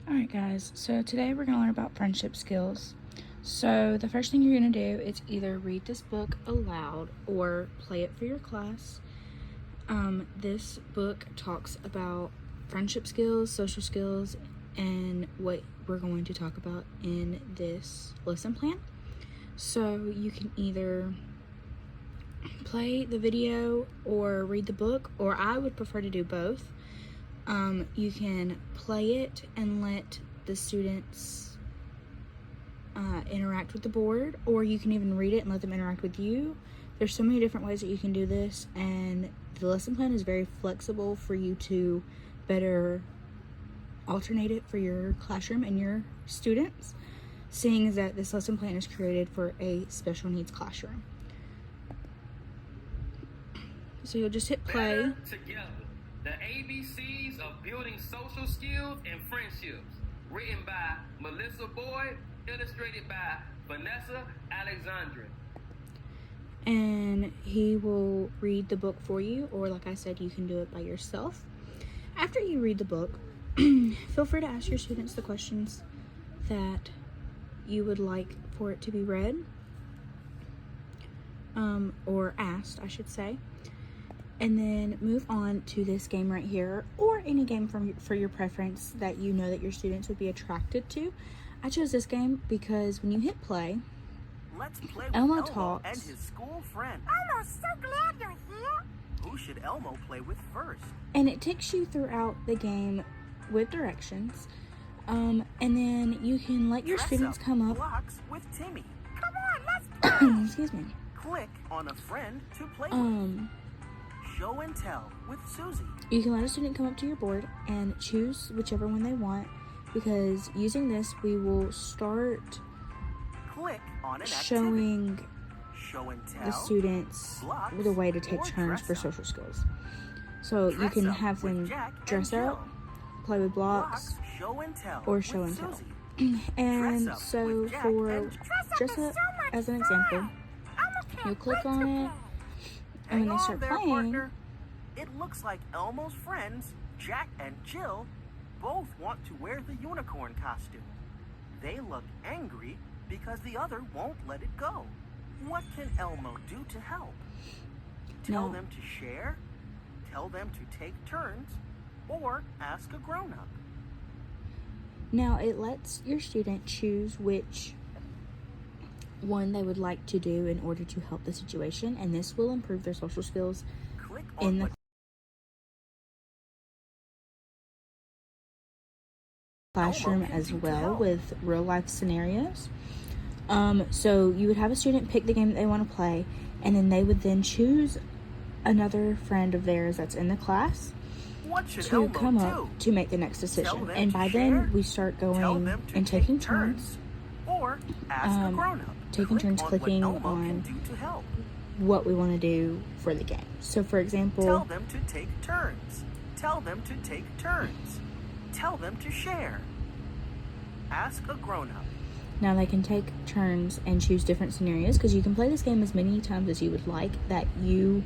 Alright guys, so today we're going to learn about friendship skills. So the first thing you're going to do is either read this book aloud or play it for your class. This book talks about friendship skills, social skills, and what we're going to talk about in this lesson plan. So you can either play the video or read the book, or I would prefer to do both. You can play it and let the students interact with the board, or you can even read it and let them interact with you. There's so many different ways that you can do this, and the lesson plan is very flexible for you to better alternate it for your classroom and your students, seeing as that this lesson plan is created for a special needs classroom. So you'll just hit play. Better together. The ABCs of building social skills and friendships. Written by Melissa Boyd, illustrated by Vanessa Alexandre. And he will read the book for you, or like I said, you can do it by yourself. After you read the book, feel free to ask your students the questions that you would like for it to be read, or asked, I should say. And then move on to this game right here, or any game for your preference that you know that your students would be attracted to. I chose this game because when you hit play, let's play with Elmo Elmo talks. and his school friend. Elmo's so glad you're here. Who should Elmo play with first? And it takes you throughout the game with directions. And then you can let your Dress students up come up. blocks with Timmy. Come on, let's play. Excuse me. Click on a friend to play with. Show and tell with Susie. You can let a student come up to your board and choose whichever one they want, because using this we will start Click on an activity. showing Show and tell. the students blocks, the way to take or turns dress for up. social skills. So you Dress can up have with them Jack and dress Jill. up, play with blocks, Show and tell or with show and tell. Susie. And Dress up so with Jack for and dress is up so much as an fun. example, Elmo can't you'll click wait on to it, play. and when Hang they on start there, playing, partner. It looks like Elmo's friends, Jack and Jill, both want to wear the unicorn costume. They look angry because the other won't let it go. What can Elmo do to help? Tell No. them to share, tell them to take turns, or ask a grown-up. now it lets your student choose which one they would like to do in order to help the situation, and this will improve their social skills Click in on the what classroom Elmo can as do to well, help. with real life scenarios. So you would have a student pick the game that they want to play, and then they would then choose another friend of theirs that's in the class What should to Elmo come do? up to make the next Tell decision. them And to by share, then we start Tell going them to and take taking turns, or ask a grown-up. taking Click turns on clicking what Elmo on can do to help. what we want to do for the game. So for Tell example, them to take turns. Tell them to take turns. Tell them to share. Ask a grown-up. now they can take turns and choose different scenarios, because you can play this game as many times as you would like that you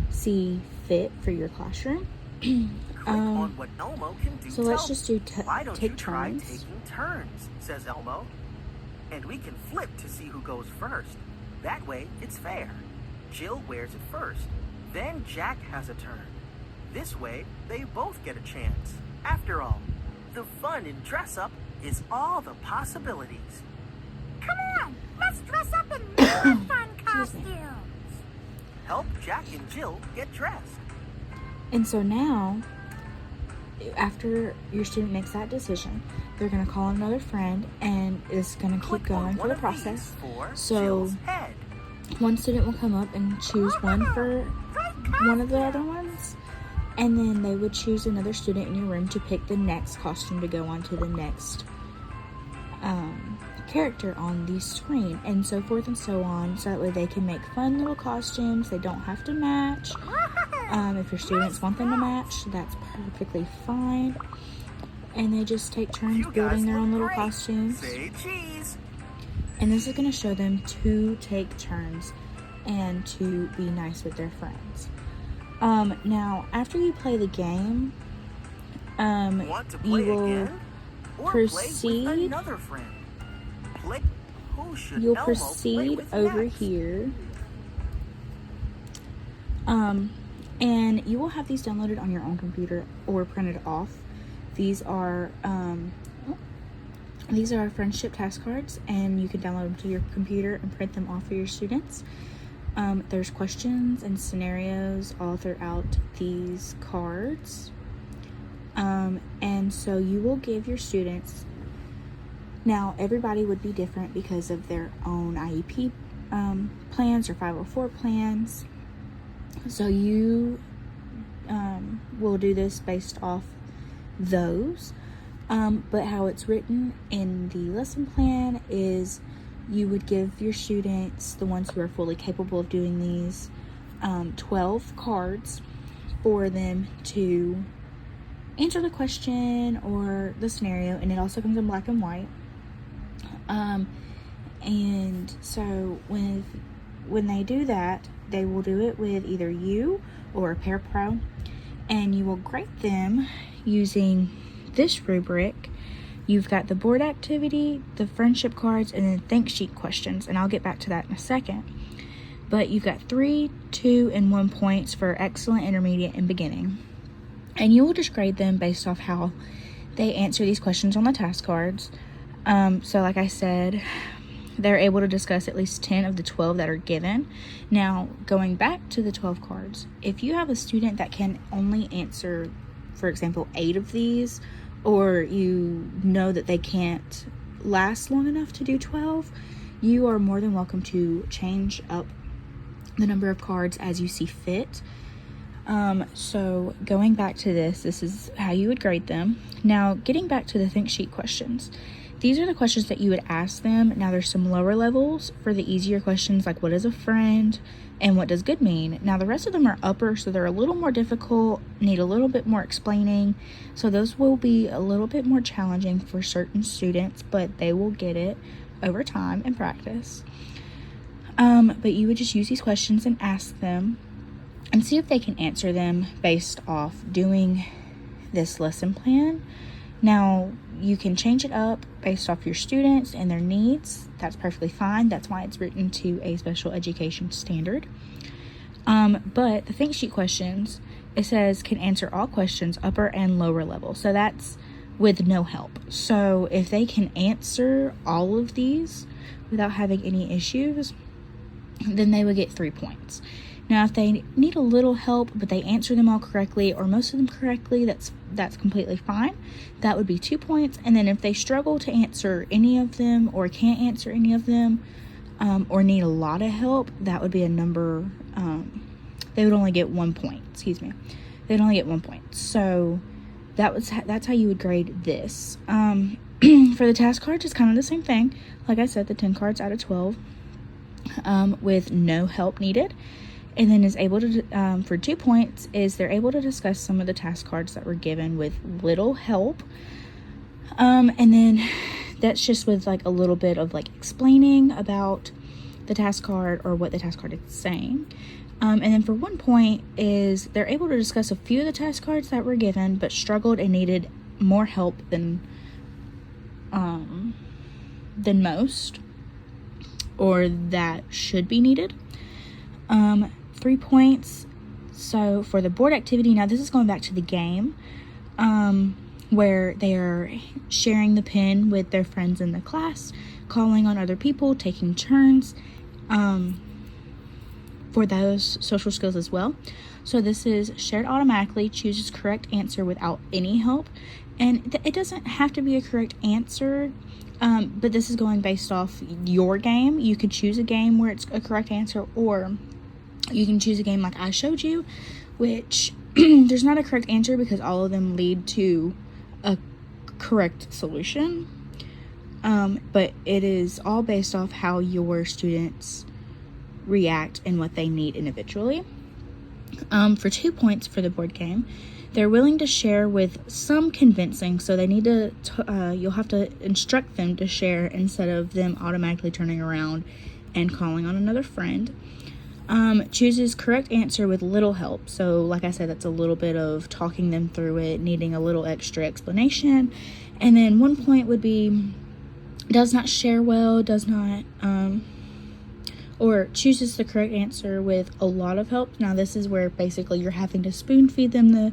see fit for your classroom. Click on what Elmo can do So to let's help. just do Why don't take you try turns. taking turns, says Elmo. And we can flip to see who goes first. That way, it's fair. Jill wears it first. Then Jack has a turn. This way, they both get a chance. After all, the fun in dress-up is all the possibilities. Come on, let's dress up in more fun Excuse me. costumes. Help Jack and Jill get dressed. And so now, after your student makes that decision, they're going to call another friend, and it's going to keep Click on going for one the of process. these for So Jill's head. one student will come up and choose one for one of the other ones, and then they would choose another student in your room to pick the next costume to go on to the next character on the screen, and so forth and so on, so that way they can make fun little costumes. They don't have to match. If your students want them to match, that's perfectly fine, and they just take turns You guys building their own look little great. costumes. Say cheese. And this is going to show them to take turns and to be nice with their friends. Now, after you play the game, Want to play you will again? Or play proceed. with another friend. Play. Who should You'll Elmo play proceed with over next? here. And you will have these downloaded on your own computer or printed off. These are friendship task cards, and you can download them to your computer and print them off for your students. There's questions and scenarios all throughout these cards. And so you will give your students, now everybody would be different because of their own IEP plans or 504 plans. So you will do this based off those. But how it's written in the lesson plan is you would give your students, the ones who are fully capable of doing these, 12 cards for them to answer the question or the scenario, and it also comes in black and white. And so when they do that, they will do it with either you or a parapro, and you will grade them using this rubric. You've got the board activity, the friendship cards, and then think sheet questions, and I'll get back to that in a second. But you've got 3, 2, and 1 points for excellent, intermediate, and beginning. And you will just grade them based off how they answer these questions on the task cards. So like I said, they're able to discuss at least 10 of the 12 that are given. Now, going back to the 12 cards, if you have a student that can only answer, for example, 8 of these, or you know that they can't last long enough to do 12, you are more than welcome to change up the number of cards as you see fit. So going back to this is how you would grade them. Now, getting back to the think sheet questions, these are the questions that you would ask them. Now, there's some lower levels for the easier questions, like what is a friend and what does good mean. Now, the rest of them are upper, so they're a little more difficult, need a little bit more explaining. So those will be a little bit more challenging for certain students, but they will get it over time and practice. But you would just use these questions and ask them and see if they can answer them based off doing this lesson plan. Now, you can change it up based off your students and their needs. That's perfectly fine. That's why it's written to a special education standard. But the think sheet questions, it says can answer all questions, upper and lower level. So that's with no help. So if they can answer all of these without having any issues, then they would get 3 points. Now, if they need a little help, but they answer them all correctly or most of them correctly, that's completely fine. That would be 2 points. And then if they struggle to answer any of them or can't answer any of them, or need a lot of help, that would be a number, they would only get 1 point. They'd only get 1 point. So that's how you would grade this. For the task cards, it's kind of the same thing. Like I said, the 10 cards out of 12, with no help needed. And then is able to, for 2 points, is they're able to discuss some of the task cards that were given with little help. And then that's just with like a little bit of like explaining about the task card or what the task card is saying. And then for 1 point is they're able to discuss a few of the task cards that were given, but struggled and needed more help than most, or that should be needed. 3 points. So for the board activity, now this is going back to the game, where they are sharing the pen with their friends in the class, calling on other people, taking turns, for those social skills as well. So this is shared automatically, chooses correct answer without any help. And it doesn't have to be a correct answer, but this is going based off your game. You could choose a game where it's a correct answer, or you can choose a game like I showed you, which there's not a correct answer because all of them lead to a correct solution. But it is all based off how your students react and what they need individually. For 2 points for the board game, they're willing to share with some convincing, so they need to you'll have to instruct them to share instead of them automatically turning around and calling on another friend. Chooses correct answer with little help. So like I said, that's a little bit of talking them through it, needing a little extra explanation. And then 1 point would be does not share well, does not, or chooses the correct answer with a lot of help. Now this is where basically you're having to spoon feed them the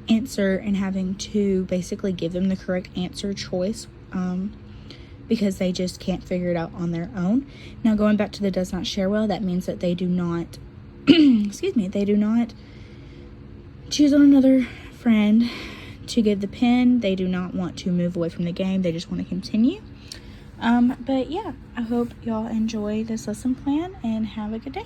answer and having to basically give them the correct answer choice, because they just can't figure it out on their own. Now going back to the does not share well, that means that they do not, excuse me, they do not choose on another friend to give the pin. They do not want to move away from the game. They just want to continue. But yeah, I hope y'all enjoy this lesson plan and have a good day.